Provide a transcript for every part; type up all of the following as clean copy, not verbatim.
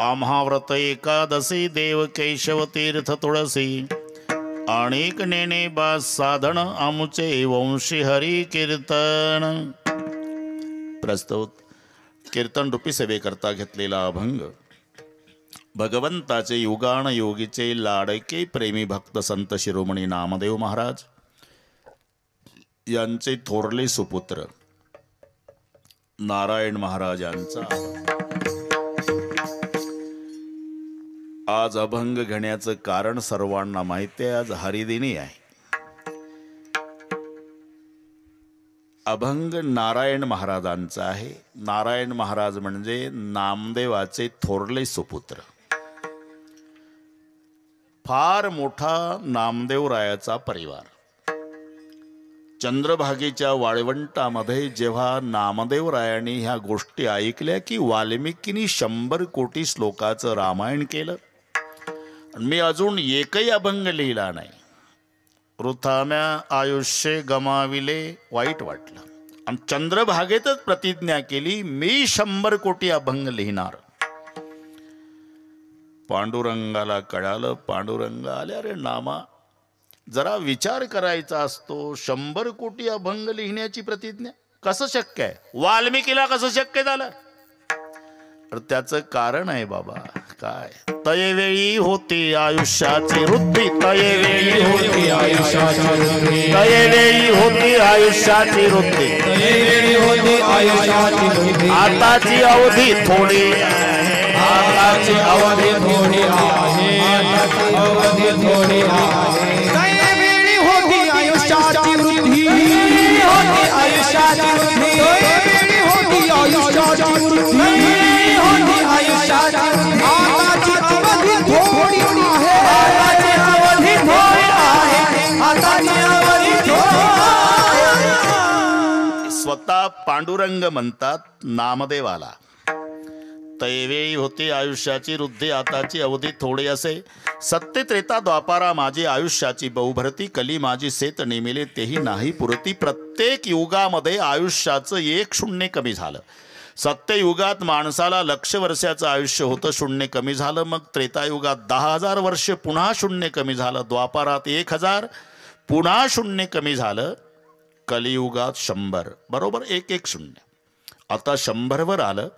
आम्हाव्रत एकादशी देव केशव तीर्थ तुळसी अनेक नेणे बा साधन आमुचे वंशी हरी कीर्तन. प्रस्तुत कीर्तन रूपी सेवेकरता घेतलेला अभंग भगवंताचे युगान योगीचे लाडके प्रेमी भक्त संत शिरोमणी नामदेव महाराज यांचे थोरले सुपुत्र नारायण महाराज यांचा. आज अभंग घेण्याचं कारण सर्वांना माहिती आहे. आज हरिदिनी आहे. अभंग नारायण महाराजांचा आहे. नारायण महाराज म्हणजे नामदेवाचे थोरले सुपुत्र. फार मोठा नामदेवरायाचा परिवार. चंद्रभागेच्या वाळवंटामध्ये जेव्हा नामदेवरायांनी ह्या गोष्टी ऐकल्या की वाल्मिकींनी 100 कोटी श्लोकाचं रामायण केलं, मी अजून एकही अभंग लिहिला नाही, वृथाम्या आयुष्य गमाविले, वाईट वाटलं. आणि चंद्रभागेतच प्रतिज्ञा केली मी 100 कोटी अभंग लिहिणार. पांडुरंगाला कळालं. पांडुरंग आले, अरे नामा जरा विचार करायचा असतो. 100 कोटी अभंग लिहिण्याची प्रतिज्ञा कसं शक्य आहे? वाल्मिकीला कसं शक्य झालं? तर त्याचं कारण आहे बाबा. काय? तयवेळी होती आयुष्याची वृद्धी, तयवेळी होती आयुष्याची वृद्धी, तयवेळी होती आयुष्याची वृद्धी, तयवेळी होती आयुष्याची वृद्धी. आताची अवधी थोडी आहे, आताची अवधी थोडी आहे, आताची अवधी थोडी आहे. तयवेळी होती आयुष्याची वृद्धी, होती आयुष्याची वृद्धी, तयवेळी होती आयुष्याची वृद्धी, होती आयुष्याची वृद्धी. आताची अवधी थोडी आहे, आताची अवधी थोडी आहे, आताची अवधी थोडी. स्वतः पांडुरंग म्हणतात नामदेवाला, तैवेळी होती आयुष्याची वृद्धी, आताची अवधी थोडी असे. सत्य त्रेता द्वापारा माझी आयुष्याची बहुभरती, कली माझी सेत नेमिले तेही नाही पुरती. प्रत्येक युगामध्ये आयुष्याचं 1 शून्य कमी झालं. सत्ययुगात माणसाला 1,00,000 वर्षाचं आयुष्य होतं, शून्य कमी झालं. मग त्रेतायुगात 10,000 वर्ष, पुन्हा शून्य कमी झालं. द्वापारात 1,000, पुन्हा शून्य कमी झालं. कलियुगात 100, बरोबर 1-1 शून्य. आता 100 वर आलं.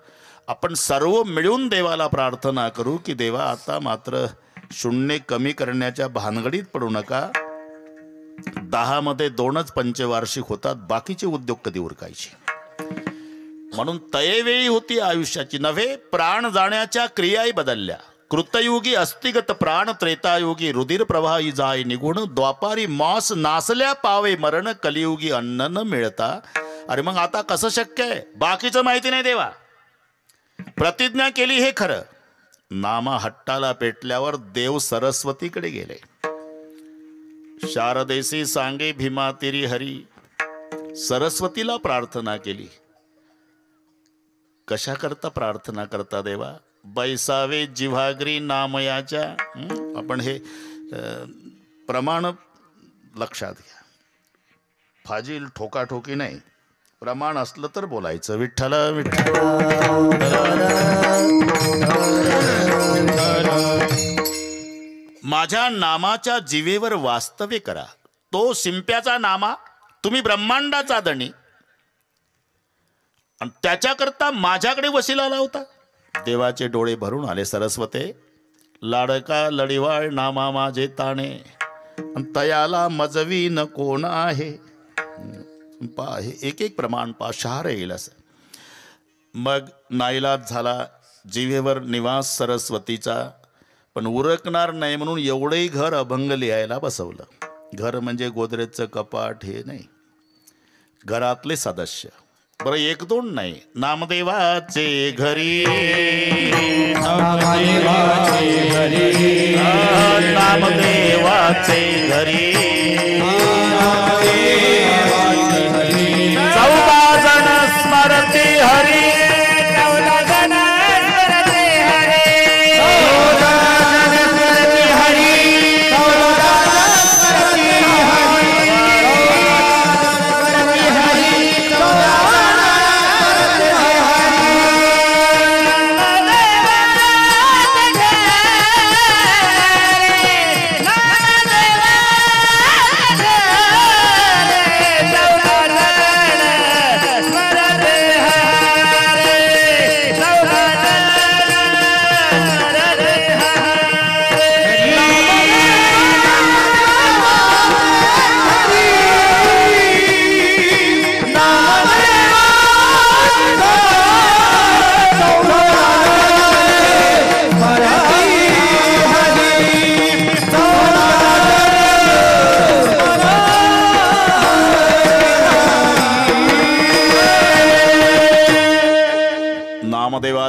आपण सर्व मिळून देवाला प्रार्थना करू की देवा आता मात्र शून्य कमी करण्याच्या भानगडीत पडू नका. 10 मध्ये 2च पंचवार्षिक होतात, बाकीचे उद्योग कधी उरकायचे. म्हणून तयवेळी होती आयुष्याची नव्हे, प्राण जाण्याच्या क्रियाही बदलल्या. कृतयुगी अस्थिगत प्राण, त्रेतायुगी रुधिर प्रवाही जाय निघून, द्वापारी मांस नासल्या पावे मरण, कलियुगी अन्न न मिळता. अरे मग आता कसं शक्य आहे? बाकीचं माहिती नाही देवा. प्रतिज्ञा केली हे खरं. नामा हट्टाला पेटल्यावर देव सरस्वतीकडे गेले. शारदेसी सांगे भीमा तिरी हरी, सरस्वतीला प्रार्थना केली. कशा करता प्रार्थना करता देवा? बैसावे जिव्हाग्री नामयाच्या. आपण हे प्रमाण लक्षात घ्या. फाजील ठोकाठोकी नाही, प्रमाण असलं तर बोलायचं. विठ्ठल विठ्ठल. माझ्या नामाच्या जिवेवर वास्तव्य करा. तो शिंप्याचा नामा, तुम्ही ब्रह्मांडाचा धणी, आणि त्याच्याकरता माझ्याकडे वशिला लावता. देवाचे डोळे भरून आले. सरस्वते लाडका लढिवाळ नामा माझे ताणे, तयाला मजवी न कोण आहे. पा हे एक प्रमाण पा शहार येईल असं. मग नाईलाज झाला. जिवेवर निवास सरस्वतीचा, पण उरकणार नाही म्हणून एवढंही घर अभंग लिहायला बसवलं. घर म्हणजे गोदरेजचं कपाट हे नाही, घरातले सदस्य. बरं 1-2 नाही, नामदेवाचे घरी, नामदेवाचे घरी, नामदेवाचे घरी 14 जण स्मरते हरी, 14 जण स्मरते हरी, 14 जण स्मरते हरी, 14 जण स्मरते हरी,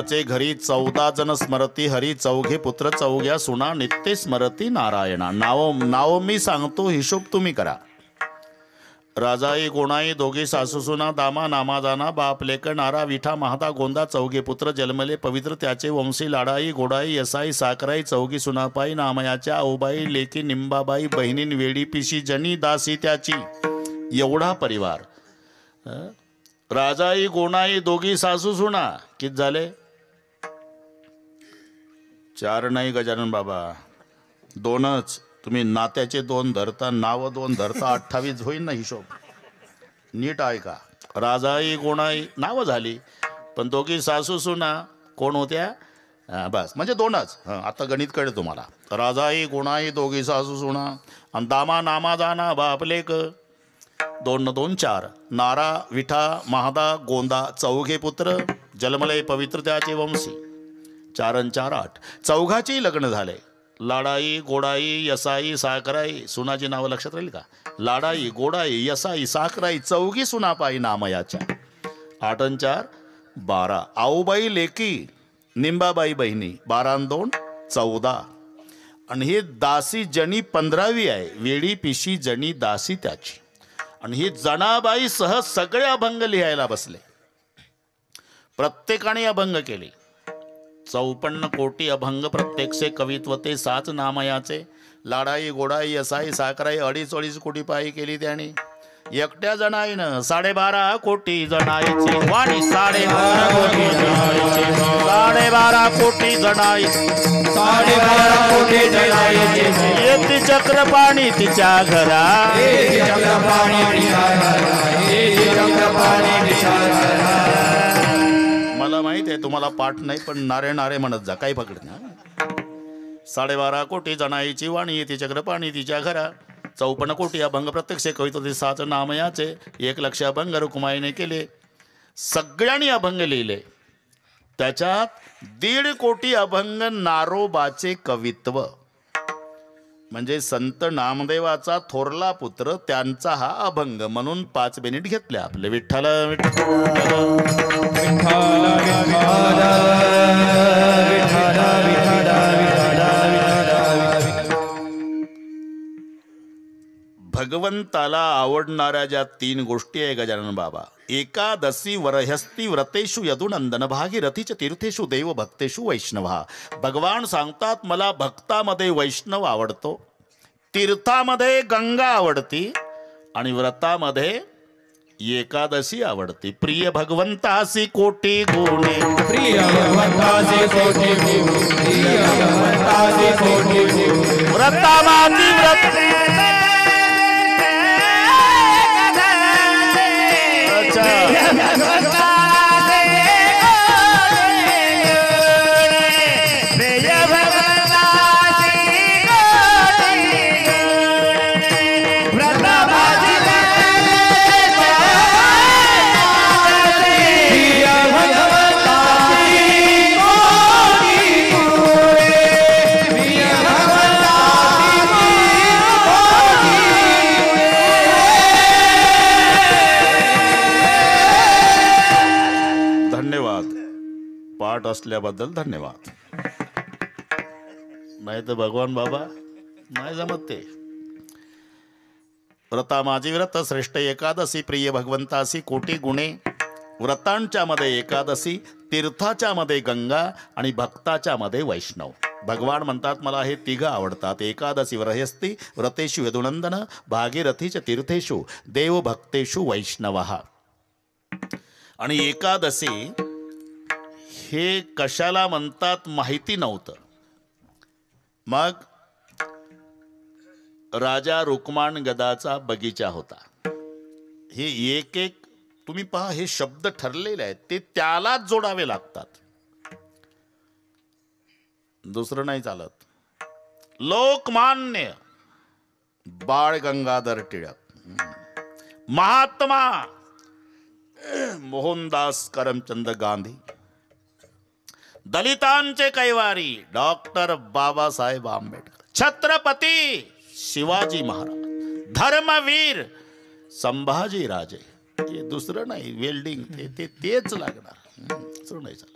त्याचे घरी 14 जन स्मरती हरी, चौघे पुत्र चौघ्या सुना, नित्य स्मरती नारायणा. नाव मी सांगतो, हिशोब तुम्ही करा. राजाई गोणाई दोघी सासूसुना, दामा नामा जाना, बाप लेक नारा विठा महादा गोंदा, चौघे पुत्र जन्मले पवित्र त्याचे वंशी. लाडाई गोडाई यसाई साकराई, चौघी सुनापाई नामयाच्या, औबाई लेकी निंबाबाई, बहिणीन वेडी पिशी जनी दासी त्याची. एवढा परिवार. राजाई गोणाई दोघी सासूसुना किती झाले? 4 नाही गजानन बाबा, 2च. तुम्ही नात्याचे 2 धरता, नाव 2 धरता, 28 होईल ना हिशोब. नीट ऐका. राजाई गोणाई नावं झाली, पण दोघी सासू सुना कोण होत्या? बस, म्हणजे 2च. आता गणित कळेल तुम्हाला. राजाई गोणाई दोघी सासू सुना, आणि दामा नामा जाना बापलेक, 2 न 2 4. नारा विठा महादा गोंदा, चौघे पुत्र जन्मले पवित्र त्याचे वंशी. 4 न 4 8. चौघाची लग्न झाले. लाडाई गोडाई यसाई साकराई. सुनाची नावं लक्षात राहील का? लाडाई गोडाई यसाई साकराई, चौघी सुनापाई नामयाच्या. 8 न 4 12. आऊबाई लेकी निंबाबाई बहिणी, 12 न 2 14. आणि हे दासी जनी 15वी आहे. वेडी पिशी जनी दासी त्याची. आणि ही जनाबाई सह सगळे अभंग लिहायला बसले. प्रत्येकाने अभंग केले. 54 कोटी अभंग, प्रत्येकसे कवित्व ते 7 नामयाचे. लाडाई गोडाई यसाई साकराई 2.5 कोटी पायी केली त्याने. एकट्या जणाईनं 12.5 कोटी जणाईची वाणी. 12.5 कोटी जणाईची, 12.5 कोटी जणाई, 12.5 कोटी जणाईची. येती चक्र पाणी तिच्या घरा, येती चक्र पाणी तिच्या घरा, येती चक्र पाणी तिच्या घरा. मला माहित आहे तुम्हाला पाठ नाही, पण नारे नारे म्हणत जा, काही पकडत ना. 12.5 कोटी जणाईची वाणी, येते चक्र पाणी तिच्या घरा. 54 कोटी अभंग, प्रत्यक्ष कवित्व 7 नामयाचे. 1 लक्ष अभंग रुक्माईने केले. सगळ्यांनी अभंग लिहिले. त्याच्यात 1.5 कोटी अभंग नारोबाचे कवित्व, म्हणजे संत नामदेवाचा थोरला पुत्र, त्यांचा हा अभंग. म्हणून 5 मिनिट घेतले आपले. विठ्ठल भगवंताला आवडणाऱ्या ज्या 3 गोष्टी आहे गजानन बाबा. एकादशी वरहस्ती व्रतेषु यदुनंदन, भागीरथीच तीर्थेषु देव भक्तेषु वैष्णवा. भगवान सांगतात मला भक्तामध्ये वैष्णव आवडतो, तीर्थामध्ये गंगा आवडती, आणि व्रतामध्ये एकादशी आवडती. प्रिय भगवंतासी कोटी गुणे, प्रिय भगवंतासी कोटी गुणे, प्रिय भगवंतासी कोटी गुणे. व्रतामाती व्रत पाठ असल्याबद्दल धन्यवाद. नाही तर भगवान बाबा नाही जमत ते. व्रता माझी व्रत श्रेष्ठ एकादशी, प्रिय भगवंतासी कोटी गुणे. व्रतांच्या मध्ये एकादशी, तीर्थाच्या मध्ये गंगा, आणि भक्ताच्या मध्ये वैष्णव. भगवान म्हणतात मला हे 3 आवडतात. एकादशी वरहस्ती व्रतेषु यदुनंदन, भागीरथीच तीर्थेषु देव भक्तेषु वैष्णवः. आणि एकादशी हे कशाला म्हणतात माहिती नव्हतं. मग राजा रुक्माण गदाचा बगीचा होता. हे एक एक तुम्ही पहा, हे शब्द ठरलेले आहेत, ते त्यालाच जोडावे लागतात, दुसरं नाही चालत. लोकमान्य बाळ गंगाधर टिळक, महात्मा मोहनदास करमचंद गांधी, दलितांचे कैवारी डॉक्टर बाबासाहेब आंबेडकर, छत्रपती शिवाजी महाराज, धर्मवीर संभाजी राजे. हे दुसरं नाही, वेल्डिंग तेच लागणार, दुसरं नाही चालत.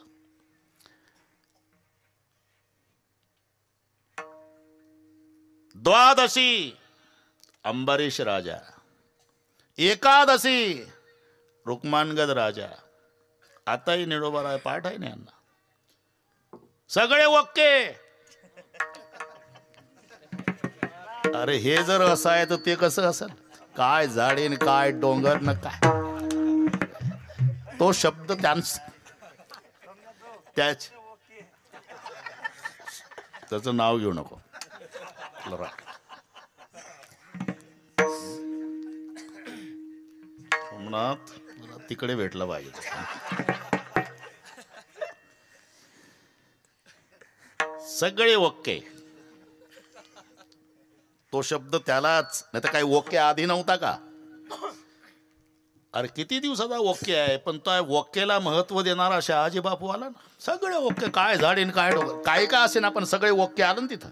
द्वादशी अंबरीश राजा, एकादशी रुक्मांगद राजा. आताही निडोबा पाठ आहे ना यांना सगळे ओके. अरे हे जर असं आहे तर ते कसं असेल? काय झाडे काय डोंगर न काय तो शब्द त्याच त्याचं नाव घेऊ नको. सोमनाथ तिकडे भेटलं पाहिजे. सगळे ओके तो शब्द त्यालाच, नाही तर काही ओके आधी नव्हता का? अरे किती दिवसाचा ओके आहे, पण तो ओकेला महत्व देणारा शहाजी बापू आला ना. सगळे ओके, काय झाडीन काय डोंगर काय का असे ना, पण सगळे ओके आलं ना तिथं.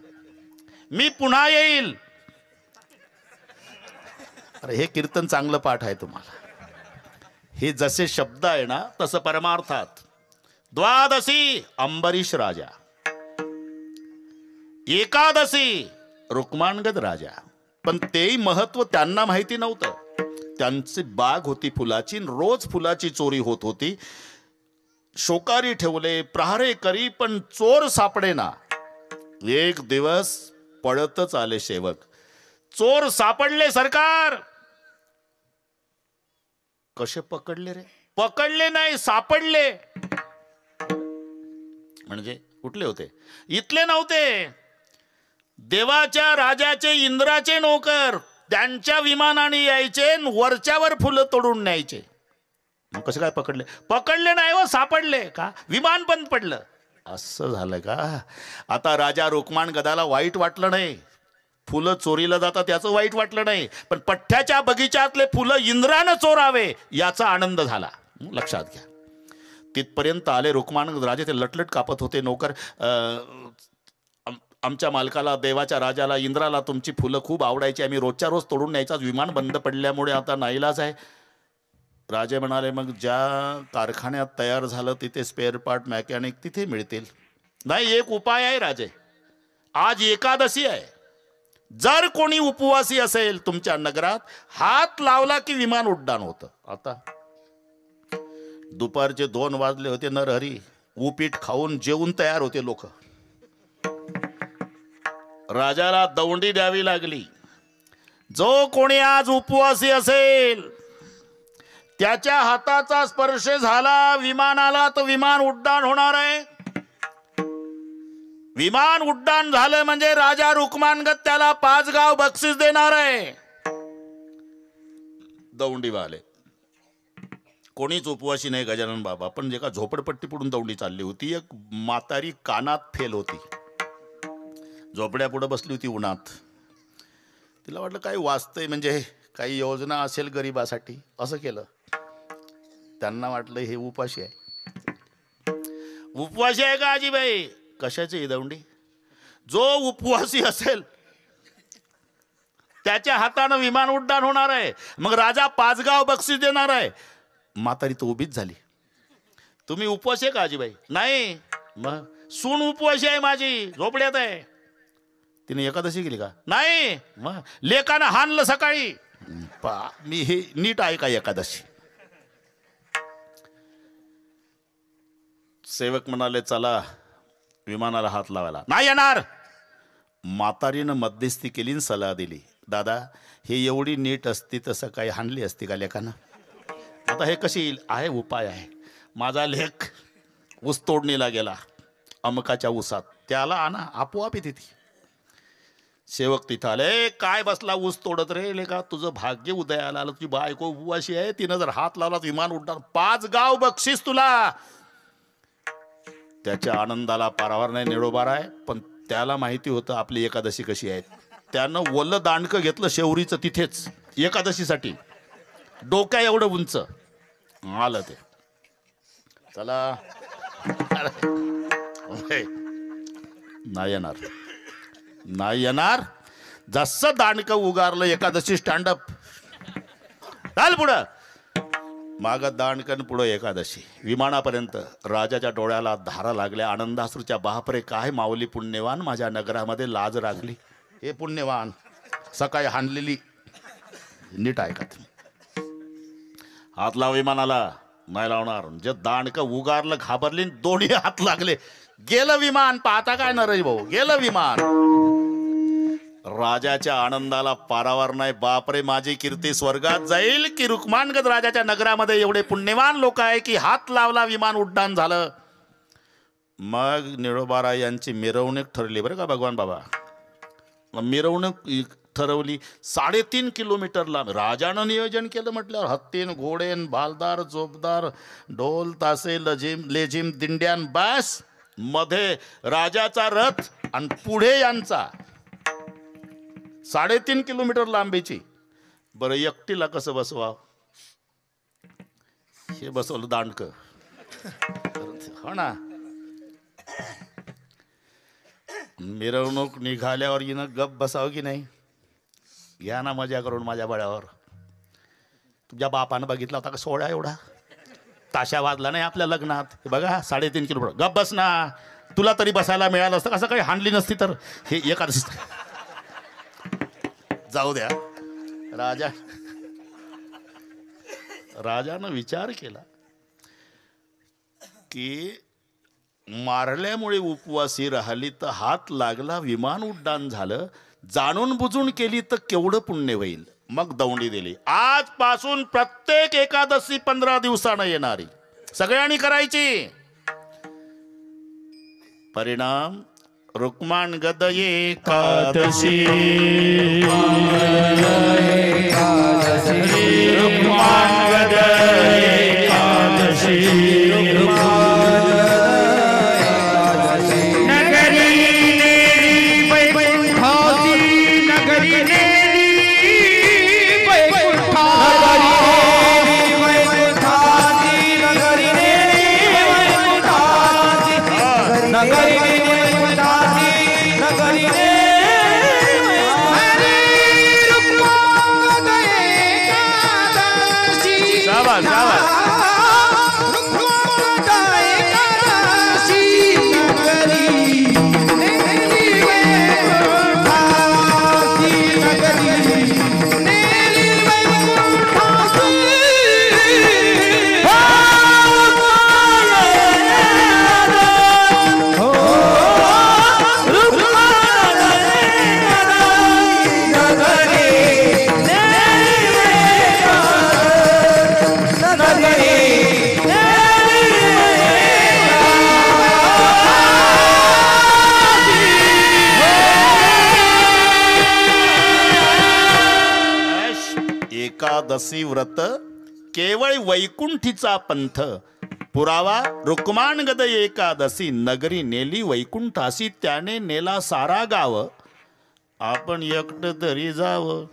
मी पुन्हा येईल. अरे हे कीर्तन चांगलं पाठ आहे तुम्हाला. हे जसे शब्द आहे ना तसं परमार्थात. द्वादशी अंबरीश राजा, एकादशी रुक्मांगद राजा. पण तेही महत्व त्यांना माहिती नव्हतं. त्यांची बाग होती फुलाची, रोज फुलाची चोरी होत होती. शोकारी ठेवले, प्रहारे करी, पण चोर सापडे ना. एक दिवस पळतच आले सेवक. चोर सापडले सरकार. कसे पकडले रे? पकडले नाही, सापडले. म्हणजे कुठले होते? इथले नव्हते. देवाच्या राजाचे इंद्राचे नोकर. त्यांच्या विमानाने यायचे, वरच्यावर फुलं तोडून न्यायचे. मग कसं काय पकडले? पकडले नाही व सापडले का? विमान बंद पडलं. असं झालं का? आता राजा रुक्मांगदाला वाईट वाटलं नाही. फुलं चोरीला जातात त्याचं वाईट वाटलं नाही, पण पठ्ठ्याच्या बगीच्यातले फुलं इंद्रानं चोरावे याचा आनंद झाला. लक्षात घ्या. तिथपर्यंत आले रुक्मांगद राजे. ते लटलट कापत होते. नोकर, आमच्या मालकाला, देवाच्या राजाला, इंद्राला तुमची फुलं खूप आवडायची, आम्ही रोजच्या रोज तोडून न्यायचा. विमान बंद पडल्यामुळे आता नाईलाज आहे. राजे म्हणाले, मग ज्या कारखान्यात तयार झालं तिथे स्पेअर पार्ट मॅकॅनिक तिथे मिळतील. नाही, एक उपाय आहे राजे. आज एकादशी आहे. जर कोणी उपवासी असेल तुमच्या नगरात, हात लावला की विमान उड्डाण होतं. आता दुपारचे 2 वाजले होते. नरहरी उपीट खाऊन जेवून तयार होते लोक. राजाला दौंडी द्यावी लागली. जो कोणी आज उपवासी असेल त्याच्या हाताचा स्पर्श झाला विमानाला तर विमान उड्डाण होणार आहे. विमान उड्डाण झालं म्हणजे राजा रुक्मांगद त्याला 5 गाव बक्षीस देणार आहे. दौंडीवाले कोणीच उपवासी नाही गजानन बाबा, पण जे का झोपडपट्टी पडून दौंडी चालली होती. एक म्हातारी कानात फेल होती, झोपड्या पुढे बसली होती उन्हात. तिला वाटलं काही वाचतंय, म्हणजे काही योजना असेल गरिबासाठी. असं केलं. त्यांना वाटलं हे उपाशी आहे. उपवासी आहे का आजीबाई? कशाची ही दौंडी? जो उपवासी असेल त्याच्या हातानं विमान उड्डाण होणार आहे. मग राजा 5 गाव बक्षीस देणार आहे. म्हातारी तर उभीच झाली. तुम्ही उपवासी आहे का आजीबाई? नाही. मग सून उपवासी आहे माझी, झोपड्यात आहे. तिने एकादशी केली का? नाही. मग लेकानं हाणलं सकाळी. मी हे नीट आहे का एकादशी? सेवक म्हणाले, चला विमानाला हात लावायला. नाही येणार. म्हातारीनं मध्यस्थी केली आणि सल्ला दिली, दादा हे एवढी नीट असती तर सकाळी हाणली असती का लेकानं? आता हे कशी येईल? आहे उपाय आहे. माझा लेक ऊस तोडणीला गेला अमकाच्या ऊसात, त्याला आणा, आपोआप येते ती. सेवक तिथं आले. काय बसला ऊस तोडत रे लेका? तुझं भाग्य उदयाला आलं. तुझी बायको उपवाशी आहे, तिनं जर हात लावला विमान उड्डाण. 5 गाव बक्षीस तुला. त्याच्या आनंदाला पारावार नाही, निडोबार आहे. पण त्याला माहिती होतं आपली एकादशी कशी आहे. त्यानं वल्ल दांडकं घेतलं शेवरीचं तिथेच एकादशीसाठी. डोक्या एवढं उंच आलं ते. चला नाही येणार, नाही येणार. जसं दांडकं उगारलं एकादशी स्टँडअप. चाल पुढं. मागं दांडकन पुढं एकादशी. विमानापर्यंत राजाच्या डोळ्याला धारा लागल्या आनंदाश्रूच्या. बापरे काय माऊली पुण्यवान, माझ्या नगरामध्ये लाज राखली. हे पुण्यवान सकाळी हाणलेली नीट ऐका तुम्ही. हात लाव विमानाला. नाही लावणार. जे दांडक उगारलं घाबरली दोन्ही हात लागले. गेलं विमान. पाहता काय नरई भाऊ गेलं विमान. राजाच्या आनंदाला पारावार नाही. बापरे माझी कीर्ती स्वर्गात जाईल की रुक्मानगद राजाच्या नगरामध्ये एवढे पुण्यवान लोक आहे की हात लावला विमान उड्डाण झालं. मग निळोबाराय यांची मिरवणूक ठरली बरं का भगवान बाबा. मिरवणूक ठरवली 3.5 किलोमीटर लांब. राजानं नियोजन केलं म्हटल्यावर हत्तीन घोडेन भालदार जोबदार ढोल तासे लेझिम दिंड्यान बस. मध्ये राजाचा रथ आणि पुढे यांचा 3.5 किलोमीटर लांबीची. बरं एकटीला कसं बसवा. हे बसवलं दांडक. हो ना. मिरवणूक निघाल्यावर हिनं गप बसावं की नाही. घ्या ना मजा करून माझ्या बळ्यावर. तुझ्या बापानं बघितला होता का सोहळा एवढा. ताशा वाजला नाही आपल्या लग्नात. हे बघा 3.5 किलोमीटर. गप बस ना. तुला तरी बसायला मिळालं असतं. कसं काही हाणली नसती तर. हे एकादशी जाऊ द्या. राजानं विचार केला की मारल्यामुळे उपवासी राहिली तर हात लागला विमान उड्डाण झालं. जाणून बुजून केली तर केवढं पुण्य होईल. मग दौंडी दिली. आजपासून प्रत्येक एकादशी 15 दिवसानं येणारी सगळ्यांनी करायची. परिणाम रुक्मानगद एकादशी. रुक्मानगद एकादशी. एकादशी व्रत केवळ वैकुंठीचा पंथ. पुरावा रुक्मानगद एकादशी. नगरी नेली वैकुंठासी. त्याने नेला सारा गाव. आपण एकटं तरी जावं.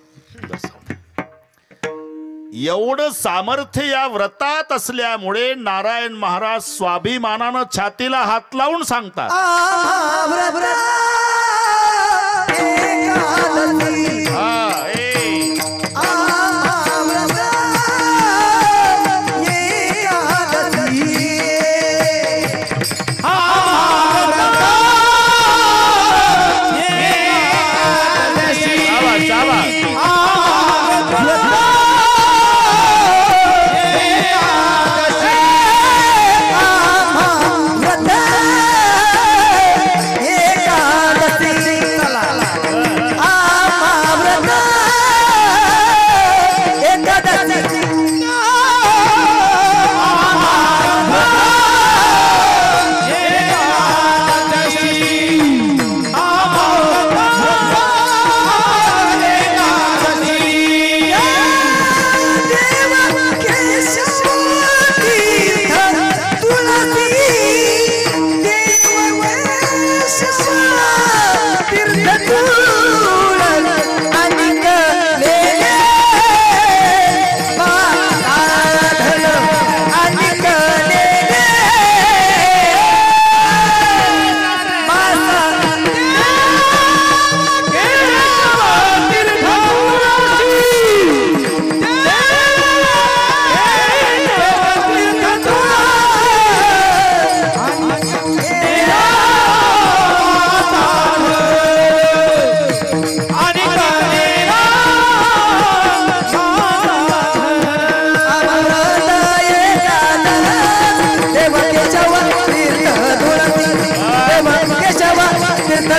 एवढं सामर्थ्य या व्रतात असल्यामुळे नारायण महाराज स्वाभिमानानं छातीला हात लावून सांगतात. एकादशी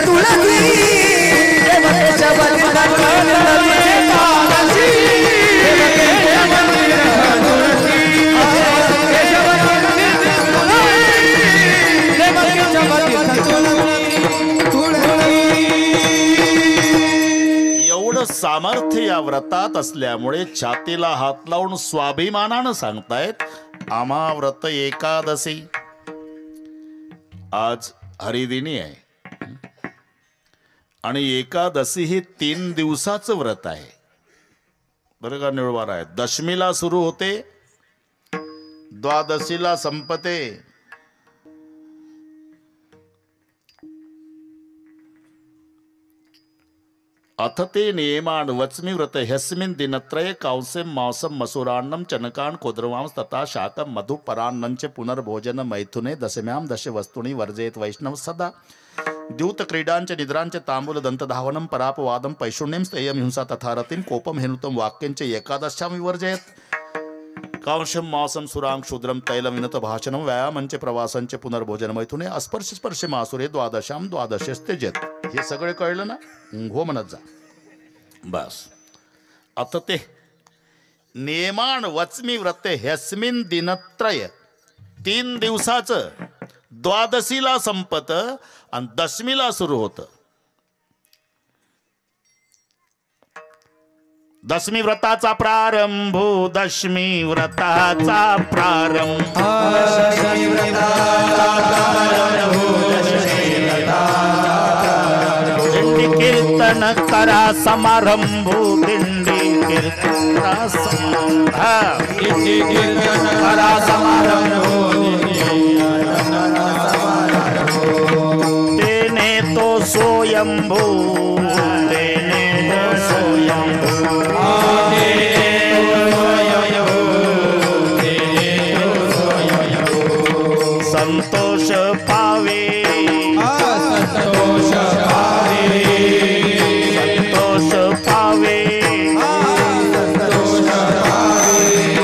तुळसी देवतेच्या मंदिरात तुळसी एकादशी देवतेच्या मंदिरात तुळसी केशव देवतेच्या मंदिरात तुळसी एवढं सामर्थ्य या व्रतात असल्यामुळे छातीला हात लावून स्वाभिमानानं सांगतायत आम्हा व्रत एकादशी. आज हरिदिनी आहे आणि एकादशी ही 3 दिवसाचं व्रत आहे बरं का. निळवार आहे. दशमीला सुरू होते, द्वादशीला संपते. अथ ते नियमान वच्मि व्रत ह्यस्मिन् दिनत्रये कांस्यं मांसं मसुरान्नं चनकान् कोद्रवांस तथा शाकं मधुपरान्नञ्च पुनर्भोजन मैथुने दशम्यां दश वस्तूनि वर्जयेत् वैष्णव सदा. द्यूत क्रीडांच निद्रांच तांबूल दंतधावनं परापवादं पैशुण्यं स्थेयं हिंसा तथा रतिं कोपं हेनुतं वाक्यंच एकादश्यां विवर्जयेत्. कांशं मांसं सुरां क्षुद्रं तैलं विनत भाषणं व्यायामंच प्रवासंच पुनर्भोजन मैथुने अस्पर्श स्पर्श मासुरे द्वादशां द्वादशस्त्यजेत. हे सगळे कळलं ना? हो म्हणत जा बस. आता ते नियमान वच्मि व्रत ह्यस्मिन् दिनत्रय 3 दिवसाचं द्वादशीला संपत आणि दशमीला सुरू होतं. दशमी व्रताचा प्रारंभ दशमी व्रताचा प्रारंभ दिंडी कीर्तन करा समारंभ दिंडी कीर्तन करा समारंभ तेने तो स्वयंभू तेने तो स्वयंभू संतोष पावे संतोष पावे संतोष पावे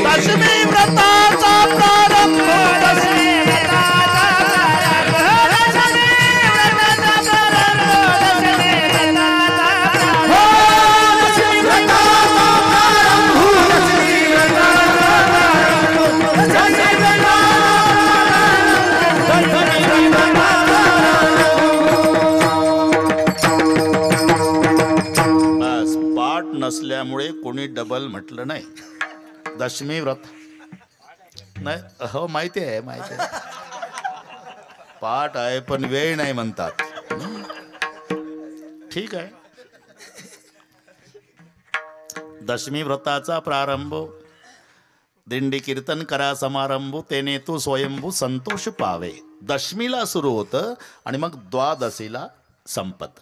दशमी व्रताचा प्रारंभ दशमी व्रताचा नसल्यामुळे कोणी डबल म्हटलं नाही. दशमी व्रत नाही. हो माहिती आहे माहिती आहे. पाठ आहे पण वेळ नाही म्हणतात. ठीक आहे. दशमी व्रताचा प्रारंभ दिंडी कीर्तन करा समारंभ तेने तू स्वयंभू संतोष पावे. दशमीला सुरू होतं आणि मग द्वादशीला संपत.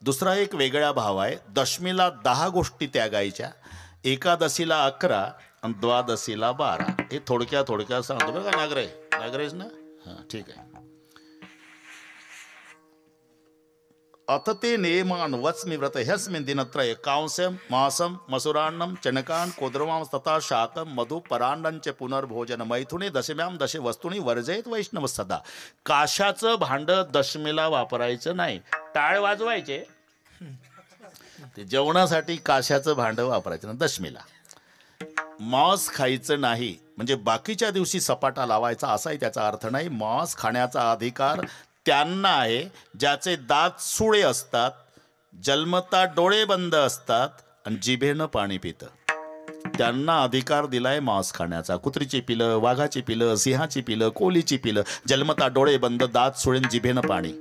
दुसरा एक वेगळा भाव आहे. दशमीला 10 गोष्टी त्यागायच्या, एकादशीला 11 आणि द्वादशीला 12. हे थोडक्यात सांगतो बरं का. नागरेश ना? हां ठीक आहे. अथ ते नियमान वच्मि व्रत ह्यस्मिन् दिनत्रये कांस्यं मांसं मसुरान्नं चणकान् कोद्रवांस तथा शाकं मधुपरान्नञ्च पुनर्भोजन मैथुने दशम्यां दश वस्तूनि वर्जयेत् वैष्णव सदा. काशाचं भांड दशमीला वापरायचं नाही. टाळ वाजवायचे. ते जेवणासाठी काशाचं भांड वापरायचं ना दशमीला. मांस खायचं नाही म्हणजे बाकीच्या दिवशी सपाटा लावायचा असाही त्याचा अर्थ नाही. मांस खाण्याचा अधिकार त्यांना आहे ज्याचे दात सुळे असतात, जन्मता डोळे बंद असतात आणि जिभेनं पाणी पितं. त्यांना अधिकार दिलाय मांस खाण्याचा. कुत्रीची पिलं, वाघाची पिलं, सिंहाची पिलं, कोलीची पिलं, जन्मता डोळे बंद, दात सुळेन, जिभेनं पाणी.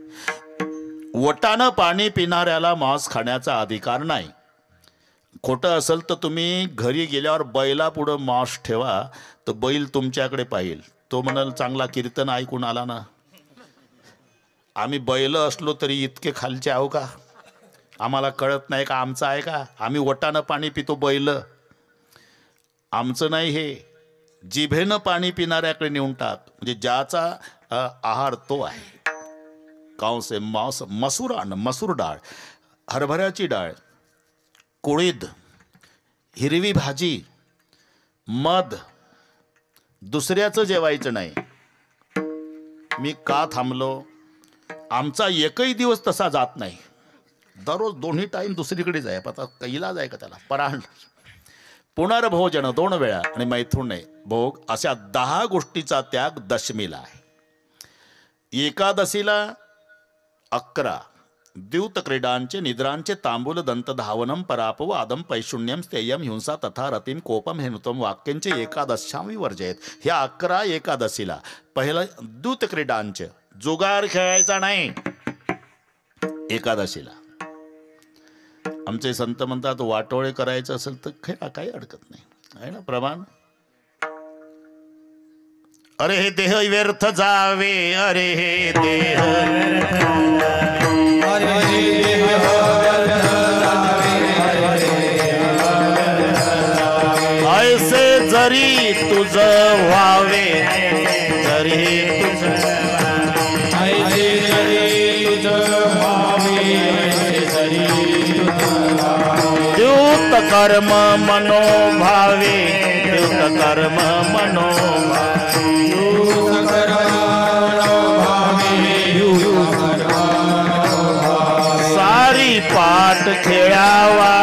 वटानं पाणी पिणाऱ्याला मांस खाण्याचा अधिकार नाही. खोटं असेल तर तुम्ही घरी गेल्यावर बैलापुढं मांस ठेवा तर बैल तुमच्याकडे पाहिल. तो म्हणाल चांगला कीर्तन ऐकून आला ना. आम्ही बैल असलो तरी इतके खालचे आहो का? आम्हाला कळत नाही का आमचं आहे का? आम्ही वटानं पाणी पितो बैल. आमचं नाही हे. जिभेनं पाणी पिणाऱ्याकडे नेऊन टाक. म्हणजे ज्याचा आहार तो आहे. कांसे मांस मसुरान मसूर डाळ, हरभऱ्याची डाळ, कुळीद, हिरवी भाजी, मध. दुसऱ्याचं जेवायचं नाही. मी का थांबलो? आमचा एकही दिवस तसा जात नाही. दररोज दोन्ही टाईम दुसरीकडे जाय. आता कैलाच आहे का त्याला? पराण, पुनर्भोजन 2 वेळा आणि मैथुने भोग अशा 10 गोष्टीचा त्याग दशमीला आहे. एकादशीला 11 द्यूत क्रीडांचे निद्रांचे तांबूल दंत धावनम परापव आदम पैशून्यम स्थेयम हिंसा तथा रतिम कोपम हेनुतम वाक्यांचे एकादशामी वर्जयत. ह्या 11 एकादशीला. पहिलं द्यूत क्रीडांचे, जुगार खेळायचा नाही एकादशीला. आमचे संत म्हणतात वाटोळे करायचं असेल तर खेळा, काही अडकत नाही, आहे ना प्रमाण. अरे हे देह व्यर्थ जावे, अरे हे देह ऐसे जरी तुझ व्हावे, जरी तुझ द्यूत कर्म मनोभावे, द्यूत कर्म मनोभावे. सारी पाठ खेळावा,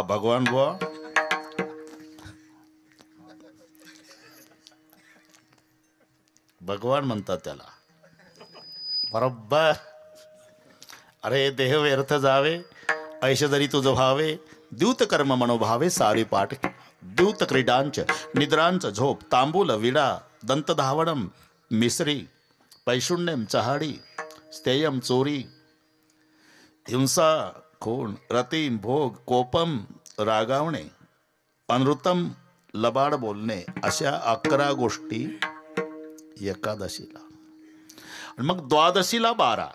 भगवान बुवा. भगवान म्हणतात त्याला बरोबर. अरे देह व्यर्थ जावे, ऐश जरी तुझ भावे, द्यूत कर्म मनोभावे सारी पाठ. द्यूत क्रीडांच निद्रांच झोप, तांबूल विडा दंत धावणम मिसरी, पैशून्यम चहाडी, स्थेयम चोरी, हिंसा खून, रतीम भोग, कोपम रागावणे, अनृतम लबाड बोलणे, अशा 11 गोष्टी एकादशीला. मग द्वादशीला 12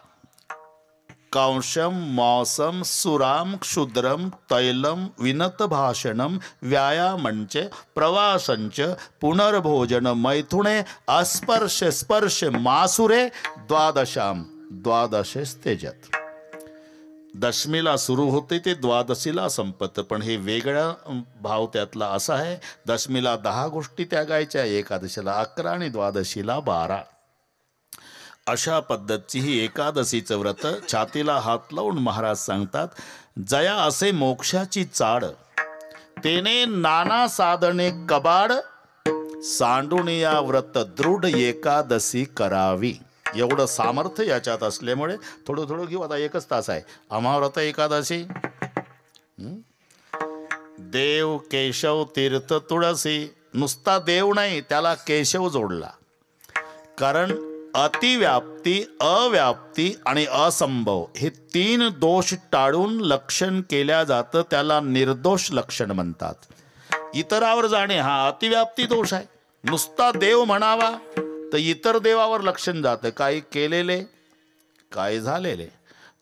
कांशम मौसम सुराम क्षुद्रम तैलम विनत भाषणम व्यायामंच प्रवासंच पुनर्भोजन मैथुने अस्पर्श स्पर्श मासुरे द्वादशाम द्वादशेस्तेजत. दशमीला सुरू होते ते द्वादशीला संपत. पण हे वेगळा भाव त्यातला असा आहे, दशमीला 10 गोष्टी त्यागायच्या, एकादशीला 11 आणि द्वादशीला 12. अशा पद्धतीची ही एकादशीचं व्रत. छातीला हात लावून महाराज सांगतात, जया असे मोक्षाची चाड, तेने नाना साधने कबाड, सांडून या व्रत दृढ एकादशी करावी. एवढं सामर्थ्य याच्यात असल्यामुळे थोडं थोडं घेऊ. आता 1च तास आहे. अमाव्रत एकादशी, देव केशव तीर्थ तुळसी. नुसता देव नाही, त्याला केशव जोडला. कारण अतिव्याप्ती, अव्याप्ती आणि असंभव हे 3 दोष टाळून लक्षण केल्या जातं. त्याला निर्दोष लक्षण म्हणतात. इतरावर जाणे हा अतिव्याप्ती दोष आहे. नुसता देव म्हणावा तर इतर देवावर लक्षण जातं. काही केलेले, काय झालेले.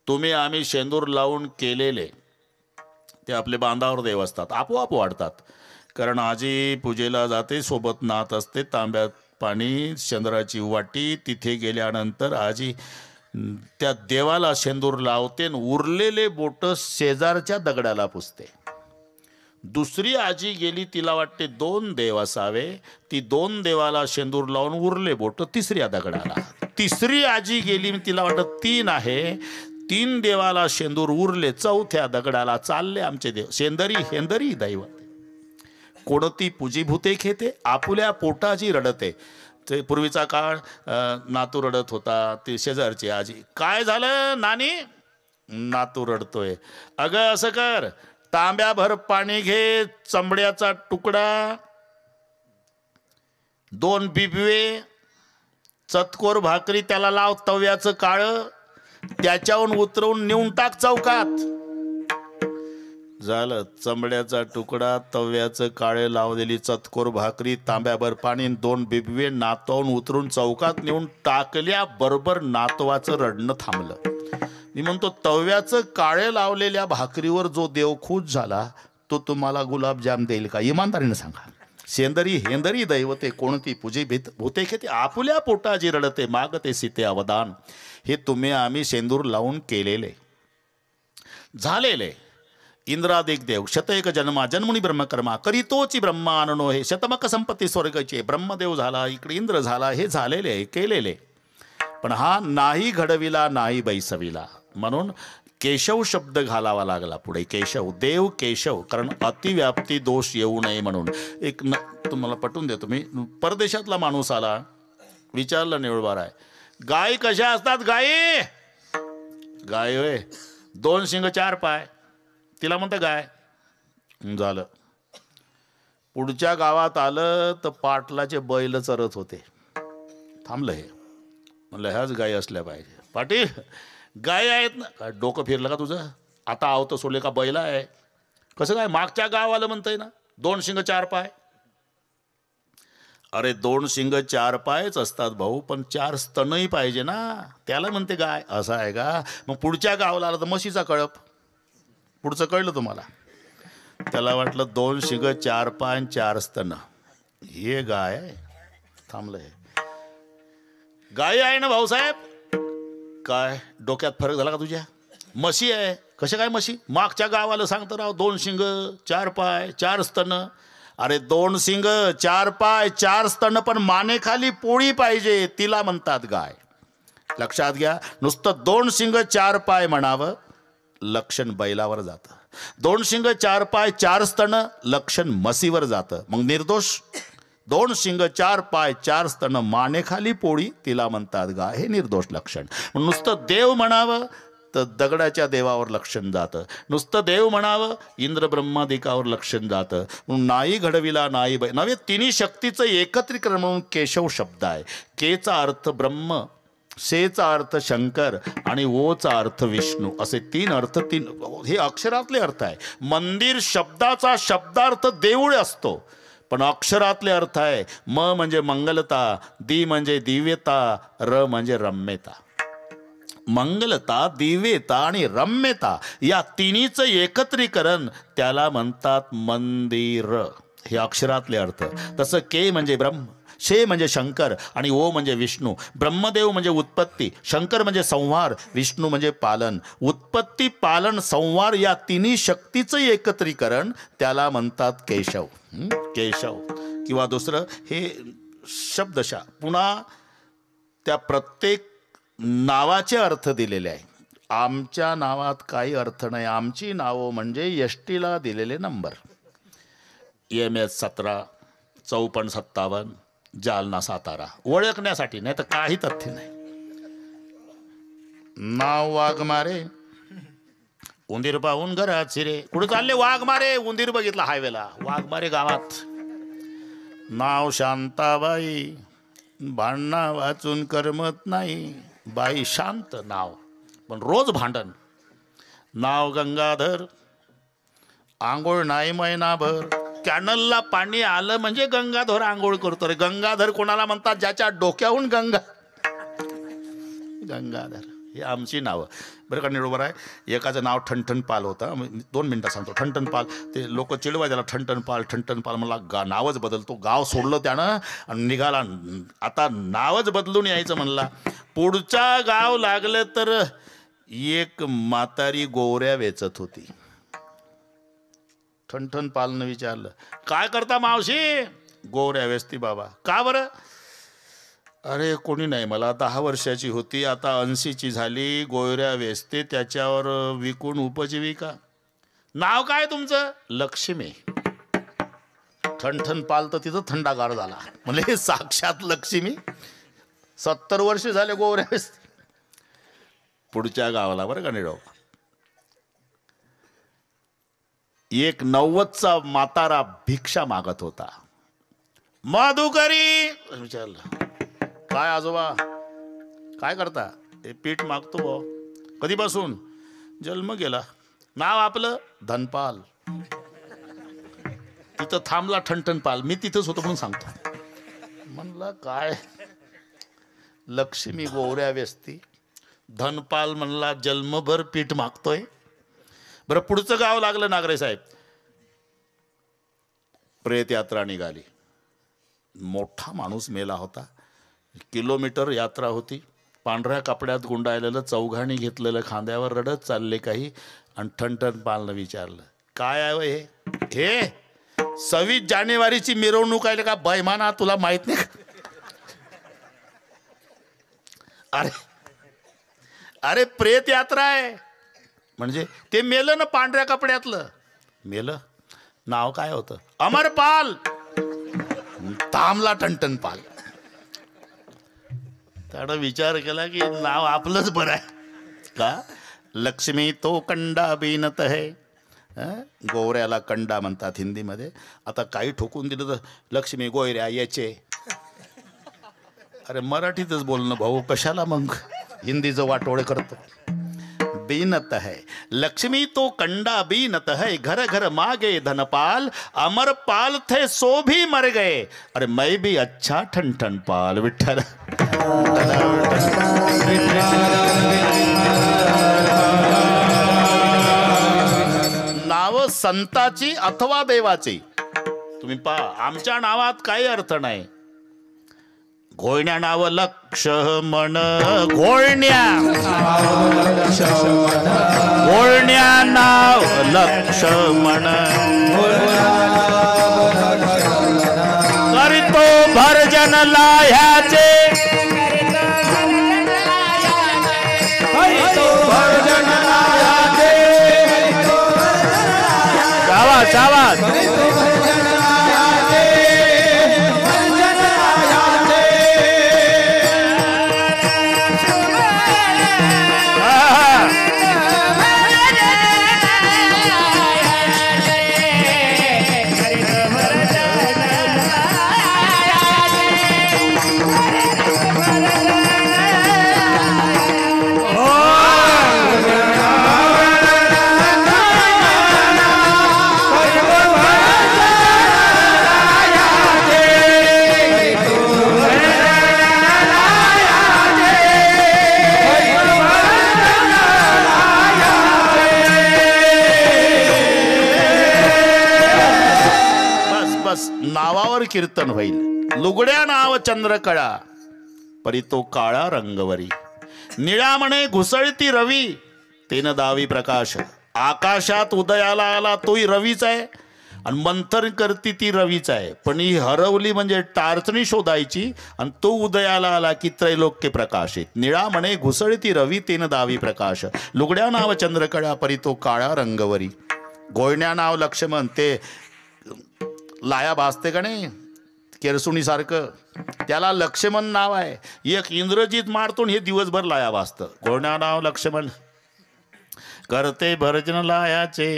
तुम्ही आम्ही शेंदूर लावून केलेले ते आपले बांधावर देव असतात, आपोआप वाढतात. कारण आजी पूजेला जाते, सोबत नात असते, तांब्यात पाणी, चंद्राची वाटी. तिथे गेल्यानंतर आजी त्या देवाला शेंदूर लावते, उरलेले बोट शेजारच्या दगडाला पुसते. दुसरी आजी गेली, तिला वाटते 2 देव असावे, ती 2 देवाला शेंदूर लावून उरले बोट तिसऱ्या दगडाला. तिसरी आजी गेली, तिला वाटत 3 आहे, 3 देवाला शेंदूर उरले, 4थ्या दगडाला चालले आमचे देव. शेंदरी हेंदरी दैवत कोणती पूजीभूते खेते, आपुल्या पोटाची रडते. ते पूर्वीचा काळ नातू रडत होता, ती शेजारची आजी, काय झालं नानी, नातू रडतोय. अगं असं कर, तांब्याभर पाणी घे, चमड्याचा तुकडा, 2 बिबवे, चतकोर भाकरी त्याला लाव, तव्याचं काळ, त्याच्याहून उतरवून नेऊन टाक चौकात. झालं, चमड्याचा तुकडा, तव्याचं काळे, लावलेली चतकोर भाकरी, तांब्याभर पाणी, 2 बिबवे नातवाहून उतरून चौकात नेऊन टाकल्या बरोबर नातवाचं रडणं थांबलं. मी म्हणतो, तव्याचं काळे लावलेल्या भाकरीवर जो देव खुश झाला तो तुम्हाला गुलाबजाम देईल का? इमानदारीने सांगा. शेंदरी हेंदरी दैवते कोणती पूजी भूते खेते, आपुल्या पोटाची रडते, मागते सीते अवदान. हे तुम्ही आम्ही शेंदूर लावून केलेले झालेले. इंद्रादिक देव शतैक जन्मा, जन्मुनी ब्रह्मकर्मा, करीतोची ब्रह्मा अननो, हे शतमक संपत्ती स्वर्गाचे. ब्रह्मदेव झाला, इकडे इंद्र झाला, हे झालेले आहे, केलेले. पण हा नाही घडविला, नाही बैसविला, म्हणून केशव शब्द घालावा लागला पुढे. केशव, देव केशव, कारण अतिव्याप्ती दोष येऊ नये म्हणून. एक तुम्हाला पटवून देतो मी. परदेशातला माणूस आला, विचारलं निवडबार आहे, गाय कशा असतात गायी? गाय होय, 2 शिंग 4 पाय, तिला म्हणतं गाय. झालं, पुढच्या गावात आलं तर पाटलाचे बैल चरत होते. थांबलं हे, म्हणलं ह्याच गायी असल्या पाहिजे. पाटील गाय आहेत ना? काय डोकं फिरलं का तुझं? आता आवतं सोडले का बैल आहे? कसं काय? मागच्या गावाला म्हणतंय ना 2 शिंग 4 पाय. अरे 2 शिंग 4 पायच असतात भाऊ, पण 4 स्तनही पाहिजे ना, त्याला म्हणते गाय. असं आहे का? मग पुढच्या गावाला आला तर म्हशीचा कळप. पुढचं कळलं तुम्हाला? त्याला वाटलं 2 शिंग 4 पाय 4 स्तन, हे गाय आहे. थांबलं हे, गाय आहे ना भाऊसाहेब? काय डोक्यात फरक झाला का तुझ्या? म्हशी आहे. कशा काय म्हशी? मागच्या गावाला सांगतो राव 2 शिंग 4 पाय 4 स्तन. अरे 2 शिंग 4 पाय 4 स्तन, पण मानेखाली पोळी पाहिजे, तिला म्हणतात गाय. लक्षात घ्या, नुसतं 2 शिंग 4 पाय म्हणावं, लक्षण बैलावर जातं. 2 शिंग 4 पाय 4 स्तन, लक्षण म्हशीवर जातं. मग निर्दोष. 2 शिंग 4 पाय 4 स्तन, मानेखाली पोळी, तिला म्हणतात गाय, हे निर्दोष लक्षण. नुसतं देव म्हणावं तर दगडाच्या देवावर लक्षण जातं. नुसतं देव म्हणावं, इंद्र ब्रह्मादिकावर लक्षण जातं. म्हणून नाही घडविला, नाही नव्हे, तिन्ही शक्तीचं एकत्रीकरण म्हणून केशव शब्द आहे. केचा अर्थ ब्रह्म, शेचा अर्थ शंकर आणि ओचा अर्थ विष्णू, असे 3 अर्थ. हे अक्षरातले अर्थ आहे. मंदिर शब्दाचा शब्दार्थ देऊळ असतो, पण अक्षरातले अर्थ आहे. म म्हणजे मंगलता, दी म्हणजे दिव्यता, र म्हणजे रम्यता. मंगलता, दिव्यता आणि रम्यता या तिन्हीचं एकत्रीकरण त्याला म्हणतात मंदिर. हे अक्षरातले अर्थ. तसं के म्हणजे ब्रह्म, शे म्हणजे शंकर आणि ओ म्हणजे विष्णू. ब्रह्मदेव म्हणजे उत्पत्ती, शंकर म्हणजे संहार, विष्णू म्हणजे पालन. उत्पत्ती, पालन, संहार या तिन्ही शक्तीचं एकत्रीकरण त्याला म्हणतात केशव. केशव किंवा दुसरं हे शब्दशः. पुन्हा त्या प्रत्येक नावाचे अर्थ दिलेले आहे. आमच्या नावात काही अर्थ नाही. आमची नावं म्हणजे यष्टीला दिलेले नंबर. MS 17, 54 57, जालना सातारा, ओळखण्यासाठी, नाही तर काही तथ्य नाही. नाव वाघमारे, उंदीर पाहून घरात शिरे. कुठे चालले? वाघमारे. उंदीर बघितला हायवेला, वाघमारे गावात. नाव शांताबाई, भांडणा वाचून करमत नाही, बाई शांत नाव, पण रोज भांडण. नाव गंगाधर, आंघोळ नाही महिनाभर. कॅनलला पाणी आलं म्हणजे गंगाधर आंघोळ करतो. रे गंगाधर कोणाला म्हणतात? ज्याच्या डोक्याहून गंगाधर. हे आमची नावं. बरं का निरोबर आहे. एकाचं नाव ठणठण पाल होतं. 2 मिनटं सांगतो. ठणठण पाल, ते लोक चिडवाय त्याला ठणठण पाल. मला नावच बदलतो. गाव सोडलं त्यानं आणि निघाला. आता नावच बदलून यायचं म्हणला. पुढचा गाव लागलं तर एक म्हातारी गोवऱ्या वेचत होती. ठणठण पालनं विचारलं, काय करता मावशी? गोवऱ्या वेचती बाबा. का बरं? अरे कोणी नाही, मला 10 वर्षाची होती, आता 80ची झाली, गोयऱ्या वेचते, त्याच्यावर विकून उपजीविका. नाव काय तुमचं? लक्ष्मी. ठणठण पाल तर तिथं थंडागार झाला. म्हणजे साक्षात लक्ष्मी. 70 वर्ष झाले गोयऱ्या वेचते. पुढच्या गावाला बरं का निडो, एक 90चा म्हातारा भिक्षा मागत होता. मधुकरी विचारलं, काय आजोबा काय करता? हे पीठ मागतो बो. कधीपासून? जन्म गेला. नाव आपलं? धनपाल. तिथं थांबला ठणठण पाल. मी तिथंच होतो म्हणून सांगतो. म्हणलं काय लक्ष्मी गोवऱ्या व्यस्ती, धनपाल म्हणला जन्मभर पीठ मागतोय. बरं पुढचं गाव लागलं नागरे साहेब. प्रेत यात्रा निघाली. मोठा माणूस मेला होता. किलोमीटर यात्रा होती. पांढऱ्या कपड्यात गुंडाळलेलं, चौघाणी घेतलेलं, खांद्यावर रडत चालले काही. आणि ठणठण पालनं विचारलं, काय आहे हे? 26 जानेवारीची मिरवणूक आहे का बैमाना, तुला माहित नाही? अरे अरे प्रेत यात्रा आहे. म्हणजे ते मेलं ना पांढऱ्या कपड्यातलं. मेलं. नाव काय होतं? अमरपाल. थांबला ठणठण पाल. त्यानं विचार केला की नाव आपलंच बरं आहे का? लक्ष्मी तो कंडा बीनत है. गोवऱ्याला कंडा म्हणतात हिंदीमध्ये. आता काही ठोकून दिलं तर लक्ष्मी गोयऱ्या याचे. अरे मराठीतच बोलणं भाऊ, कशाला मग हिंदीचं वाटोळे करतो. बीनत है लक्ष्मी तो कंडा बीनत है, घर घर मागे धनपाल, अमरपाल थे सो भी मर गए, अरे मैं भी अच्छा ठनठन पाल. विठ्ठल. नाव संताची अथवा देवाची तुम्ही पहा. आमच्या नावात काही अर्थ नाही. घोळण्या नाव लक्ष्मण, घोळण्या घोळण्या नाव लक्ष्मण, करितो भरजन लाह्याचे, शाबास शाबास. नावावर कीर्तन होईल. लुगड्या नाव चंद्रकळा, परी तो काळा रंगवरी, निळा म्हणे घुसळती रवी, तेन दावी प्रकाश. आकाशात उदयाला आला तोही रवीच आहे, आणि मंथन करती ती रवीच आहे. पण ही हरवली म्हणजे टारचणी शोधायची, आणि तो उदयाला आला की त्रैलोक्य प्रकाशित. निळा म्हणे घुसळती रवी, तेन दावी प्रकाश. लुगड्या नाव चंद्रकळा, परी तो काळा रंगवरी. घोळण्या नाव लक्ष्मण, ते लाया भासते का नाही केरसुणी सारखं, त्याला लक्ष्मण नाव आहे. एक इंद्रजीत मारतो हे दिवसभर लाया भासतं. घोळण्या नाव लक्ष्मण, करते भरजन लायाचे.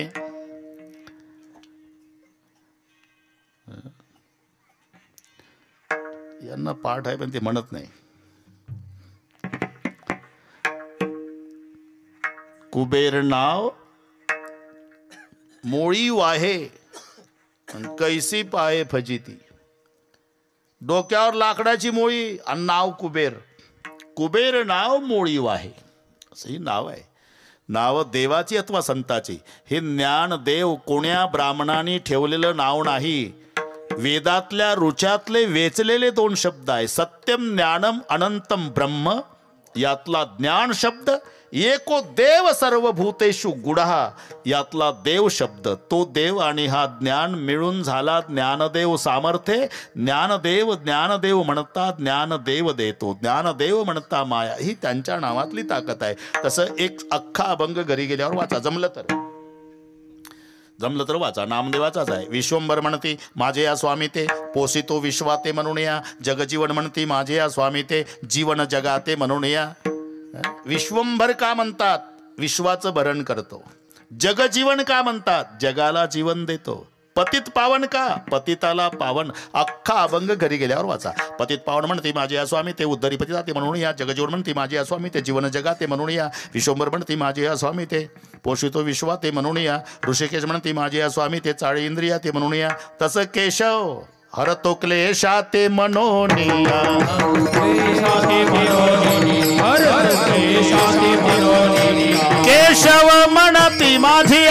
यांना पाठ आहे पण ते म्हणत नाही. कुबेर नाव मोळी वाहे, कैसी पाये फजिती. डोक्यावर लाकडाची मोळी आणि नाव कुबेर. कुबेर नाव मोळी वाहे, असंही नाव आहे. नाव देवाची अथवा संताची. हे ज्ञान देव कोण्या ब्राह्मणाने ठेवलेलं नाव नाही. वेदातल्या रुचातले वेचलेले 2 शब्द आहे. सत्यम ज्ञानम अनंतम ब्रह्म, यातला ज्ञान शब्द एको देव सर्वभूतेषु गुढः, यातला देव शब्द तो देव आणि हा ज्ञान मिळून झाला ज्ञानदेव सामर्थ्य. ज्ञानदेव ज्ञानदेव म्हणता ज्ञानदेव देतो, ज्ञानदेव म्हणता माया, ही त्यांच्या नावातली ताकद आहे. तसं एक अख्खा अभंग घरी गेल्यावर वाचा, जमलं तर वाचा. नामदेवाचाच आहे. विश्वंभर म्हणती माझे या स्वामी ते, पोसितो विश्वाते म्हणून या. जगजीवन म्हणती माझे या स्वामी ते, जीवन जगाते म्हणून या. विश्वंभर का म्हणतात? विश्वाचं भरण करतो. जगजीवन का म्हणतात? जगाला जीवन देतो. पतित पावन का? पतिताला पावन. अख्खा अभंग घरी गेल्यावर वाचा. पतित पावन म्हणते माझे या स्वामी ते, उद्धरी पतिताते म्हणून या. जगजीवन म्हणते माझे या स्वामी ते, जीवन जगाते म्हणून या. विश्वंभर म्हणते माझे या स्वामी ते, पोषितो विश्वा ते म्हणून या. ऋषिकेश म्हणते माझे या स्वामी ते, चाळी इंद्रिया ते म्हणून या. तसं केशव हरतो क्लेशा ते मनोनिया. केशव म्हणती माझी